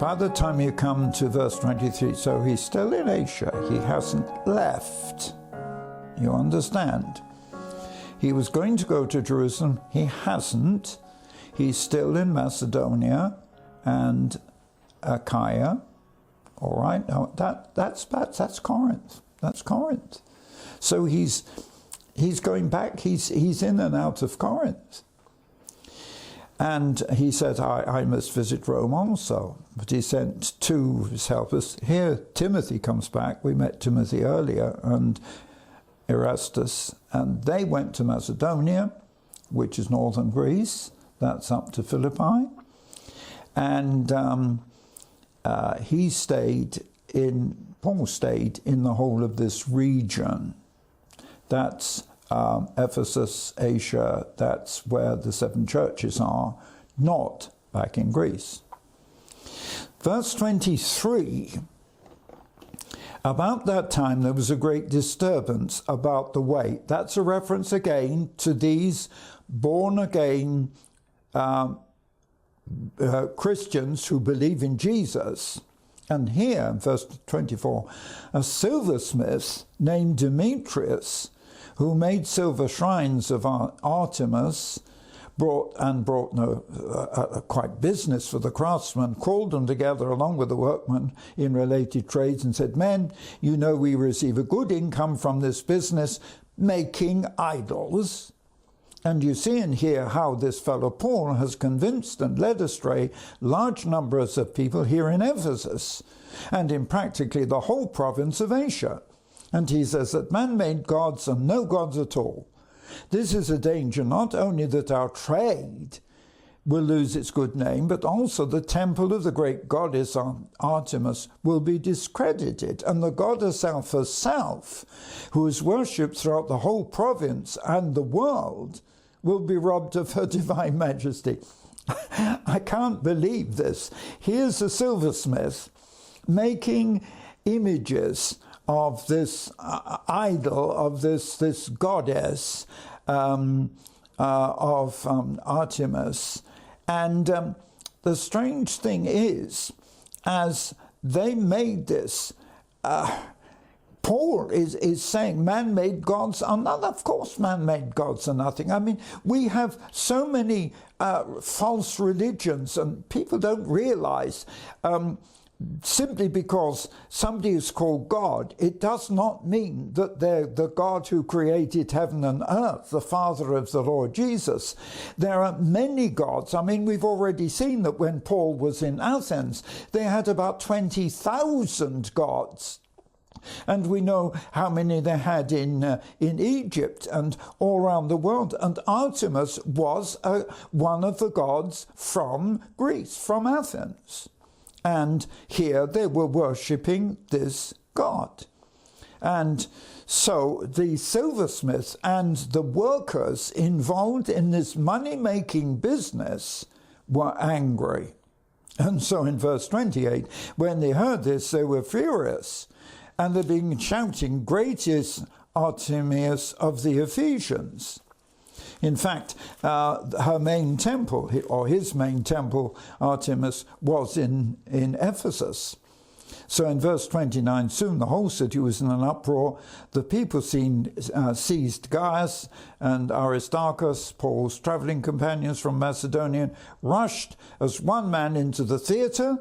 by the time you come to verse 23, so he's still in Asia. He hasn't left. You understand? He was going to go to Jerusalem. He hasn't. He's still in Macedonia and Achaia. All right, now that's Corinth. That's Corinth. So he's going back. He's in and out of Corinth. And he said, I must visit Rome also. But he sent two of his helpers. Here Timothy comes back. We met Timothy earlier, and Erastus, and they went to Macedonia, which is northern Greece. That's up to Philippi. And Paul stayed in the whole of this region. That's Ephesus, Asia, that's where the 7 churches are, not back in Greece. Verse 23, about that time there was a great disturbance about the way. That's a reference again to these born-again Christians who believe in Jesus. And here, in verse 24, a silversmith named Demetrius, who made silver shrines of Artemis, brought quite business for the craftsmen, called them together along with the workmen in related trades and said, men, you know we receive a good income from this business, making idols. And you see and hear how this fellow Paul has convinced and led astray large numbers of people here in Ephesus and in practically the whole province of Asia. And he says that man-made gods are no gods at all. This is a danger not only that our trade will lose its good name, but also the temple of the great goddess Artemis will be discredited, and the goddess herself, who is worshipped throughout the whole province and the world, will be robbed of her divine majesty. I can't believe this. Here's a silversmith making images of this idol, of this goddess of Artemis. And the strange thing is, as they made this, Paul is saying man-made gods are not, of course man-made gods are nothing. I mean, we have so many false religions, and people don't realize simply because somebody is called God, it does not mean that they're the God who created heaven and earth, the Father of the Lord Jesus. There are many gods. I mean, we've already seen that when Paul was in Athens, they had about 20,000 gods. And we know how many they had in Egypt and all around the world. And Artemis was one of the gods from Greece, from Athens. And here they were worshipping this god. And so the silversmiths and the workers involved in this money-making business were angry. And so in verse 28, when they heard this, they were furious. And they began shouting, "Great is Artemis of the Ephesians." In fact, her main temple, or his main temple, Artemis, was in Ephesus. So in verse 29, soon the whole city was in an uproar. The people seized Gaius and Aristarchus, Paul's traveling companions from Macedonia, rushed as one man into the theatre.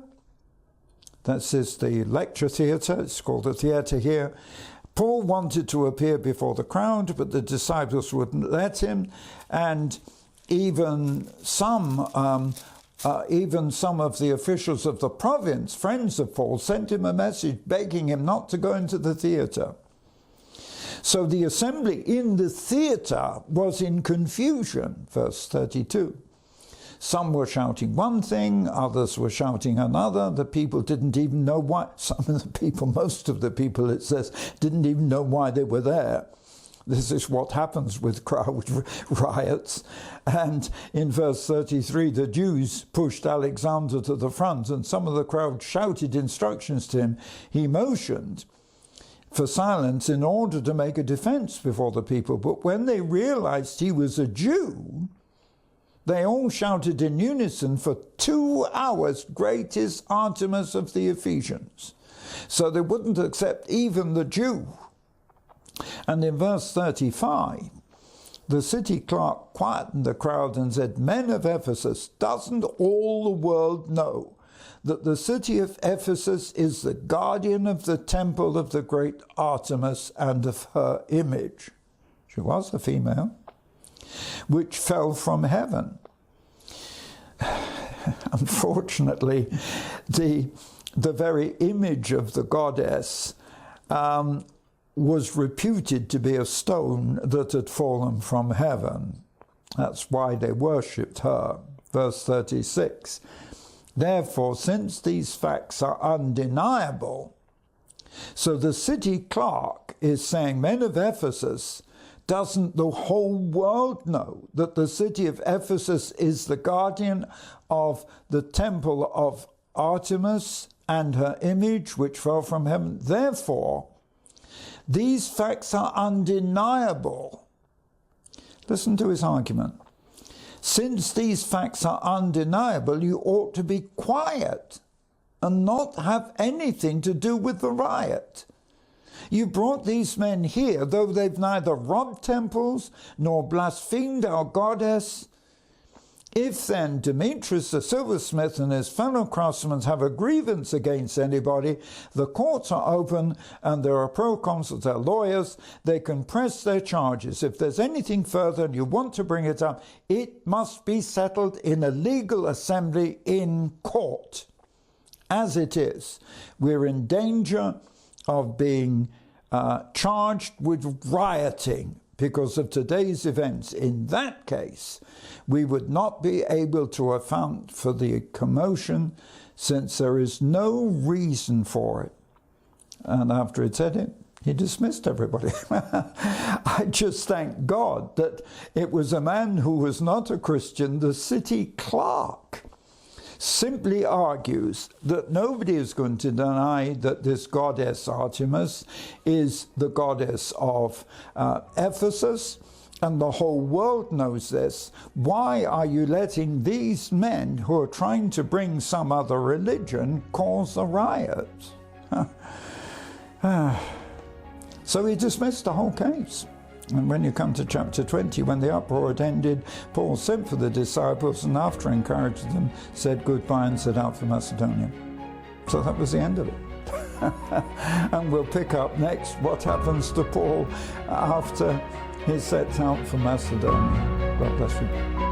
That is the lecture theatre. It's called the theatre here. Paul wanted to appear before the crowd, but the disciples wouldn't let him, and even some of the officials of the province, friends of Paul, sent him a message begging him not to go into the theatre. So the assembly in the theatre was in confusion, verse 32. Some were shouting one thing, others were shouting another. The people didn't even know why. Most of the people, it says, didn't even know why they were there. This is what happens with crowd riots. And in verse 33, the Jews pushed Alexander to the front, and some of the crowd shouted instructions to him. He motioned for silence in order to make a defense before the people. But when they realized he was a Jew, They all shouted in unison for 2 hours, "Great is Artemis of the Ephesians." So they wouldn't accept even the Jew. And in verse 35, the city clerk quietened the crowd and said, "Men of Ephesus, doesn't all the world know that the city of Ephesus is the guardian of the temple of the great Artemis and of her image?" She was a female, "which fell from heaven." Unfortunately, the very image of the goddess was reputed to be a stone that had fallen from heaven. That's why they worshipped her. Verse 36, "Therefore, since these facts are undeniable," so the city clerk is saying, "Men of Ephesus, doesn't the whole world know that the city of Ephesus is the guardian of the temple of Artemis and her image, which fell from heaven? Therefore, these facts are undeniable." Listen to his argument. "Since these facts are undeniable, you ought to be quiet and not have anything to do with the riot. You brought these men here, though they've neither robbed temples nor blasphemed our goddess. If then Demetrius the silversmith and his fellow craftsmen have a grievance against anybody, the courts are open and there are proconsuls, there are lawyers, they can press their charges. If there's anything further and you want to bring it up, it must be settled in a legal assembly in court. As it is, we're in danger of being charged with rioting because of today's events. In that case, we would not be able to account for the commotion, since there is no reason for it." And after he'd said it, he dismissed everybody. I just thank God that it was a man who was not a Christian, the city clerk, simply argues that nobody is going to deny that this goddess Artemis is the goddess of Ephesus, and the whole world knows this. Why are you letting these men who are trying to bring some other religion cause a riot? So he dismissed the whole case. And when you come to chapter 20, when the uproar had ended, Paul sent for the disciples and after encouraging them, said goodbye and set out for Macedonia. So that was the end of it. And we'll pick up next what happens to Paul after he sets out for Macedonia. God bless you.